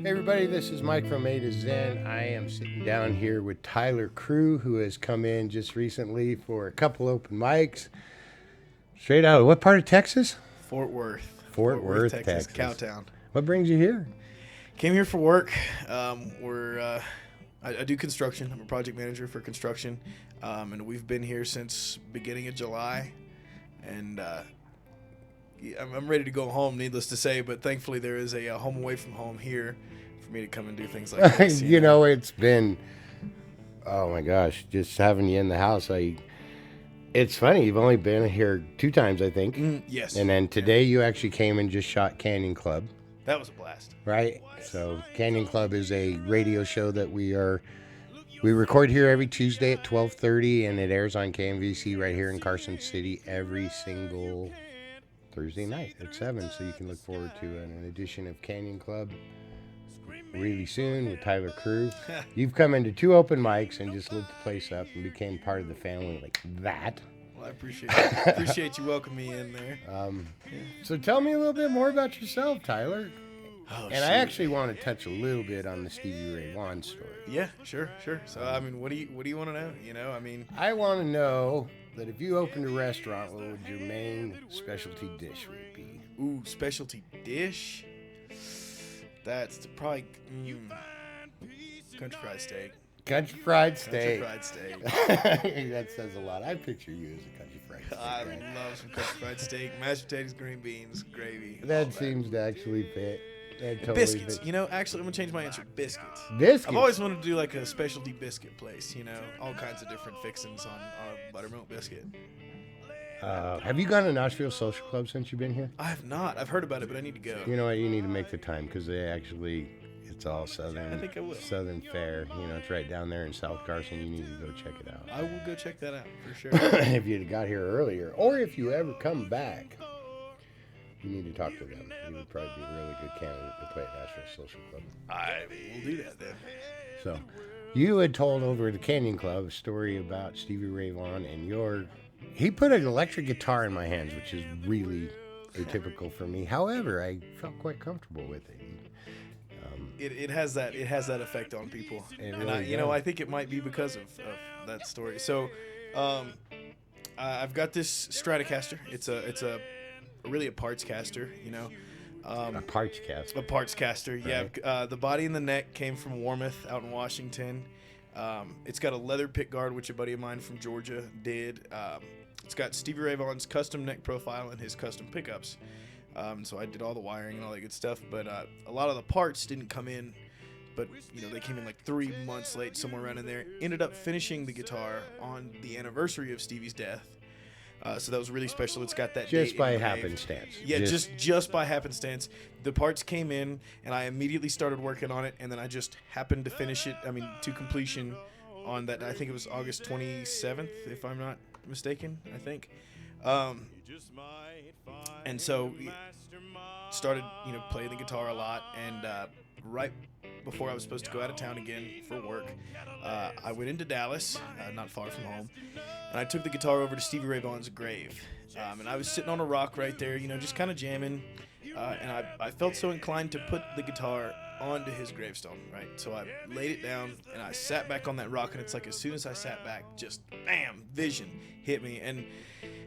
Hey everybody, this is Mike from A to Zen. I am sitting down here with Tyler Crew, who has come in just recently for a couple open mics. Straight out of what part of Texas? Fort Worth. Fort Worth, Texas. Texas. Cowtown. What brings you here? Came here for work. I do construction. I'm a project manager for construction. And we've been here since beginning of July. And I'm ready to go home, needless to say. But thankfully there is a home away from home here for me to come and do things like this. You know, it's been, oh my gosh, just having you in the house. It's funny, you've only been here 2 times, I think. Yes. And then today you actually came and just shot Canyon Club. That was a blast. Right? So Canyon Club is a radio show that we record here every Tuesday at 12:30, and it airs on KMVC right here in Carson City every single Thursday night at 7. So you can look forward to an edition of Canyon Club really soon with Tyler Crew. You've come into 2 open mics and just lit the place up and became part of the family like that. Well, I appreciate you welcoming me in there. So tell me a little bit more about yourself, Tyler. Oh, And I actually want to touch a little bit on the Stevie Ray Vaughan story. Yeah, sure. So I mean, what do you want to know? You know, I mean, I want to know that if you opened a restaurant, what would your main specialty dish would be? ooh, specialty dish. That's probably country fried steak. Country fried steak. Country fried steak. That says a lot. I picture you as a country fried steak. I Right? love some country fried steak, mashed potatoes, green beans, gravy. all That seems to actually fit. That totally Biscuits. fits. You know, actually, I'm gonna change my answer. Biscuits. Biscuits. I've always wanted to do like a specialty biscuit place. You know, all kinds of different fixings on a buttermilk biscuit. Have you gone to Nashville Social Club since you've been here? I have not. I've heard about it, but I need to go. You know what? You need to make the time because it's all southern. I think I will. Southern fare. You know, it's right down there in South Carson. You need to go check it out. I will go check that out for sure. If you'd have got here earlier, or if you ever come back, you need to talk to them. You would probably be a really good candidate to play at Nashville Social Club. I will do that then. So, you had told over at the Canyon Club a story about Stevie Ray Vaughan and he put an electric guitar in my hands, which is really atypical for me. However, I felt quite comfortable with it. It has that effect on people, and I think it might be because of that story. So, I've got this Stratocaster. It's really a parts caster, you know. A parts cast. A parts caster, yeah. Right. The body and the neck came from Warmouth out in Washington. It's got a leather pick guard, which a buddy of mine from Georgia did. It's got Stevie Ray Vaughan's custom neck profile and his custom pickups. So I did all the wiring and all that good stuff. But a lot of the parts didn't come in. But, you know, they came in like 3 months late, somewhere around in there. Ended up finishing the guitar on the anniversary of Stevie's death. So that was really special. It's got that Just date by engraved. happenstance. Yeah, just by happenstance. The parts came in, and I immediately started working on it, and then I just happened to finish it, to completion on that. I think it was August 27th, if I'm not mistaken, I think. And so started, playing the guitar a lot, and right before I was supposed to go out of town again for work, I went into Dallas, not far from home, and I took the guitar over to Stevie Ray Vaughan's grave. And I was sitting on a rock right there, just kind of jamming, and I felt so inclined to put the guitar onto his gravestone, right? So I laid it down, and I sat back on that rock, and it's like as soon as I sat back, just bam, vision hit me, and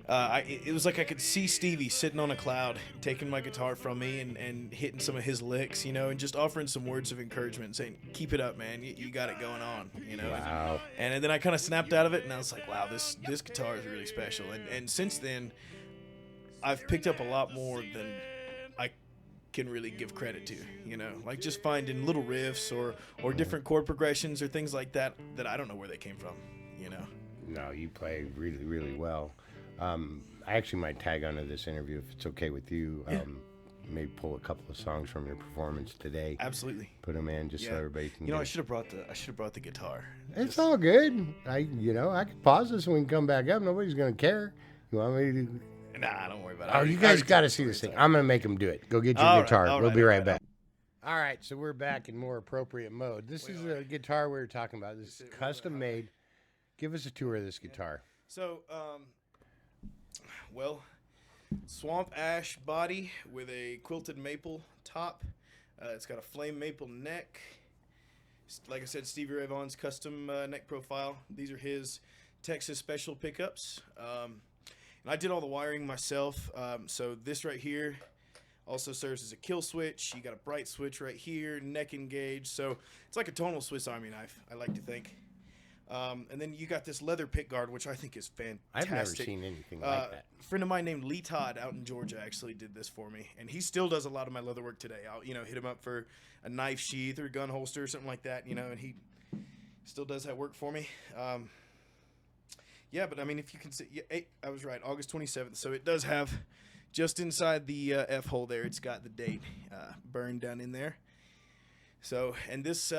it was like I could see Stevie sitting on a cloud, taking my guitar from me and hitting some of his licks, and just offering some words of encouragement, saying, keep it up, man, you got it going on, Wow. And then I kind of snapped out of it, and I was like, wow, this guitar is really special. And since then, I've picked up a lot more than I can really give credit to, like just finding little riffs or different chord progressions or things like that I don't know where they came from, No, you play really, really well. I actually might tag onto this interview if it's okay with you. Yeah. Maybe pull a couple of songs from your performance today. Absolutely. Put them in just so everybody can. I should have brought the guitar. It's all good. I could pause this and we can come back up. Nobody's gonna care. You want me to? Nah, don't worry about it. Oh, you guys got to see this thing. I'm gonna make them do it. Go get your guitar. We'll be right back. All right, so we're back in more appropriate mode. This is a guitar we were talking about. This is custom made. Give us a tour of this guitar. So, swamp ash body with a quilted maple top. It's got a flame maple neck. Like I said, Stevie Ray Vaughan's custom neck profile. These are his Texas special pickups. And I did all the wiring myself. So this right here also serves as a kill switch. You got a bright switch right here, neck engaged. So it's like a tonal Swiss Army knife, I like to think. And then you got this leather pick guard, which I think is fantastic. I've never seen anything like that. A friend of mine named Lee Todd out in Georgia actually did this for me, and he still does a lot of my leather work today. I'll hit him up for a knife sheath or a gun holster or something like that, and he still does that work for me. Yeah, but I mean, if you can see, I was right, August 27th. So it does have just inside the F hole there. It's got the date burned down in there. So, and this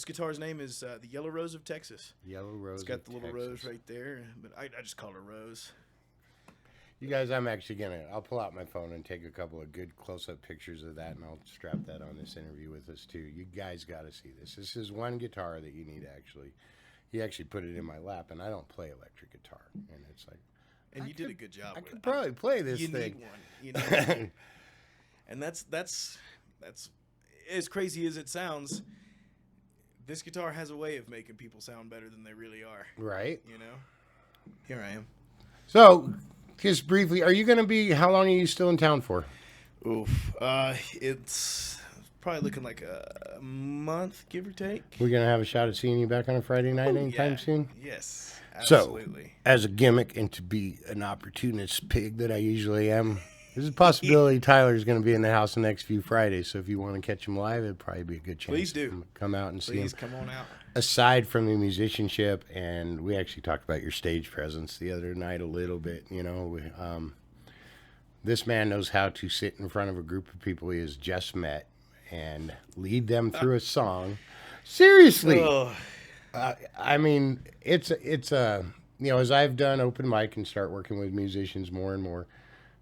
guitar's name is the Yellow Rose of Texas. Yellow Rose. It's got the little Texas. rose right there, but I just call it a rose. You guys, I'm actually I'll pull out my phone and take a couple of good close-up pictures of that, and I'll strap that on this interview with us too. You guys got to see this. This is one guitar that you need actually. He actually put it in my lap, and I don't play electric guitar, and it's like. And you did a good job. I with could it. probably play this you thing. Need one. And that's as crazy as it sounds. This guitar has a way of making people sound better than they really are. Right. Here I am. So, just briefly, are you going to be? How long are you still in town for? Oof. It's probably looking like a month, give or take. We're going to have a shot at seeing you back on a Friday night anytime soon? Yes, absolutely. So, as a gimmick and to be an opportunist pig that I usually am, there's a possibility Tyler's going to be in the house the next few Fridays. So if you want to catch him live, it'd probably be a good chance. Please do. To come out and see him. Please come on out. Aside from the musicianship, and we actually talked about your stage presence the other night a little bit, this man knows how to sit in front of a group of people he has just met and lead them through a song. Seriously. Oh. I mean, it's as I've done open mic and start working with musicians more and more,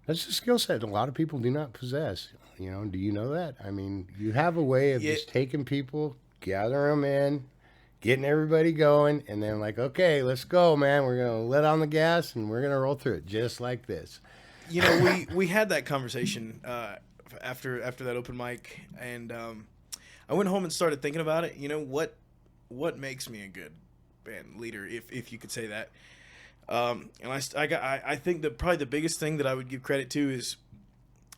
that's a skill set a lot of people do not possess. Do you know that? I mean, you have a way of just taking people, gather them in, getting everybody going, and then like, okay, let's go, man. We're going to let on the gas, and we're going to roll through it just like this. We had that conversation after that open mic, and I went home and started thinking about it. What makes me a good band leader, if you could say that. And I think that probably the biggest thing that I would give credit to is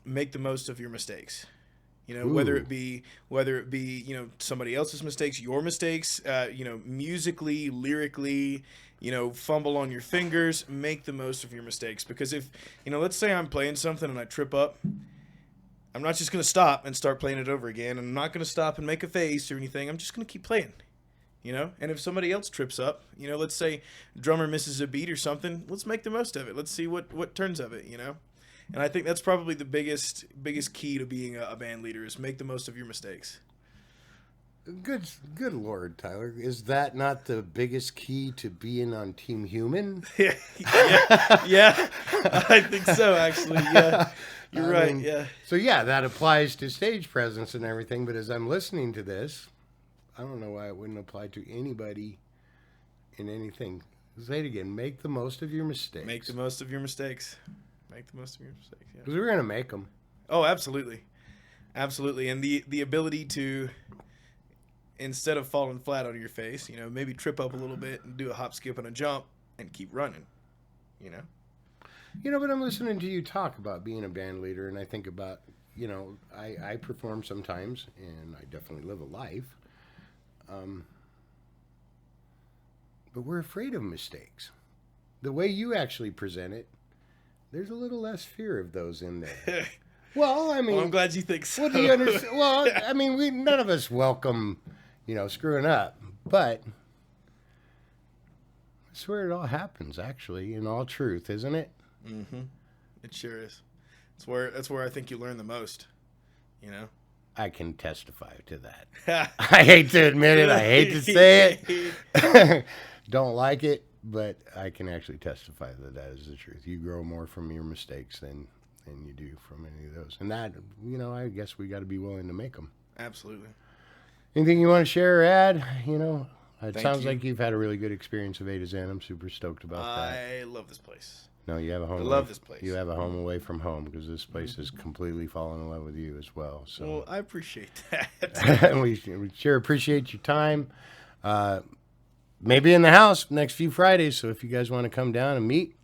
make the most of your mistakes. Whether it be somebody else's mistakes, your mistakes, musically, lyrically, fumble on your fingers, make the most of your mistakes. Because if, let's say I'm playing something and I trip up, I'm not just going to stop and start playing it over again. I'm not going to stop and make a face or anything. I'm just going to keep playing. And if somebody else trips up, let's say drummer misses a beat or something, let's make the most of it. Let's see what turns of it, And I think that's probably the biggest key to being a band leader is make the most of your mistakes. Good Lord, Tyler. Is that not the biggest key to being on Team Human? Yeah, I think so, actually, yeah. You're right, yeah. So, yeah, that applies to stage presence and everything, but as I'm listening to this, I don't know why it wouldn't apply to anybody in anything. Say it again. Make the most of your mistakes. Make the most of your mistakes. Make the most of your mistakes, yeah. Because we're going to make them. Oh, absolutely. Absolutely. And the ability to, instead of falling flat on your face, maybe trip up a little bit and do a hop, skip, and a jump and keep running, But I'm listening to you talk about being a band leader, and I think about, I perform sometimes, and I definitely live a life. But we're afraid of mistakes. The way you actually present it, there's a little less fear of those in there. Well, I mean, I'm glad you think so. What do you understand? Well, I mean, none of us welcome, screwing up, but that's where it all happens, actually, in all truth, isn't it? Mm-hmm. It sure is. That's where I think you learn the most, I can testify to that. I hate to admit it. I hate to say it. Don't like it, but I can actually testify that is the truth. You grow more from your mistakes than you do from any of those. And that, I guess we got to be willing to make them. Absolutely. Anything you want to share or add? It Thank sounds you. like you've had a really good experience of A to Zen. I'm super stoked about that. I love this place. No, you have a home. I love this place. You have a home away from home because this place has completely fallen in love with you as well. So, well, I appreciate that. we sure appreciate your time. Maybe in the house next few Fridays. So if you guys want to come down and meet,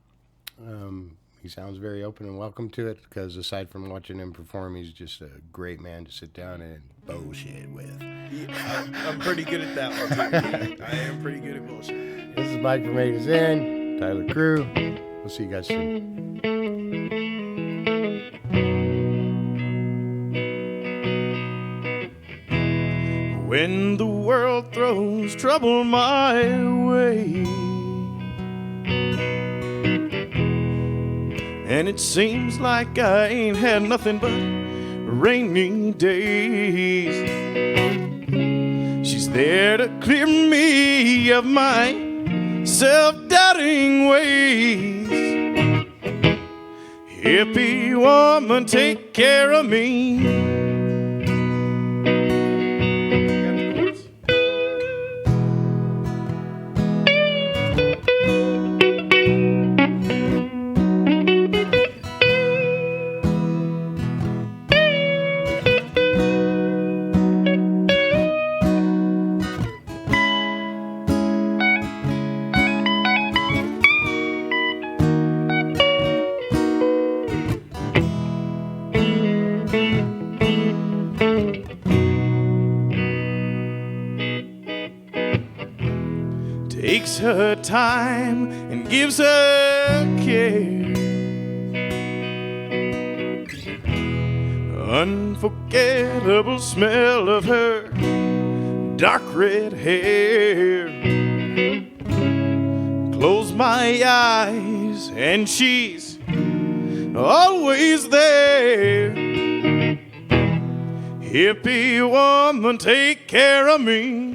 he sounds very open and welcome to it. Because aside from watching him perform, he's just a great man to sit down and bullshit with. Yeah, I'm pretty good at that one too. I am pretty good at bullshit. This is Mike from A to Zen, Tyler Crew. We'll see you guys soon. When the world throws trouble my way, and it seems like I ain't had nothing but rainy days, she's there to clear me of my self-doubting ways. Hippie woman, take care of me. Takes her time and gives her care. Unforgettable smell of her dark red hair. Close my eyes and she's always there. Hippie woman, take care of me.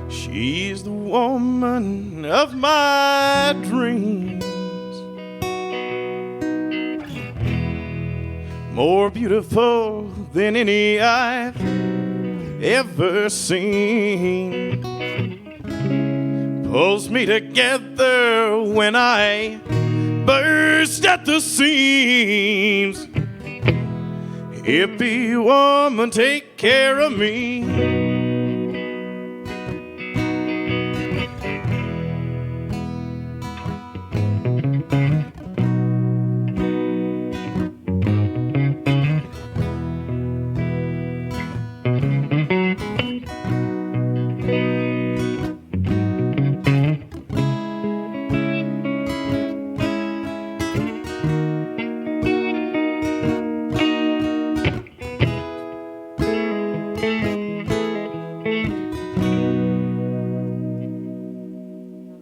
She's the woman of my dreams, more beautiful than any I've ever seen. Pulls me together when I burst at the seams. Hippie woman, take care of me.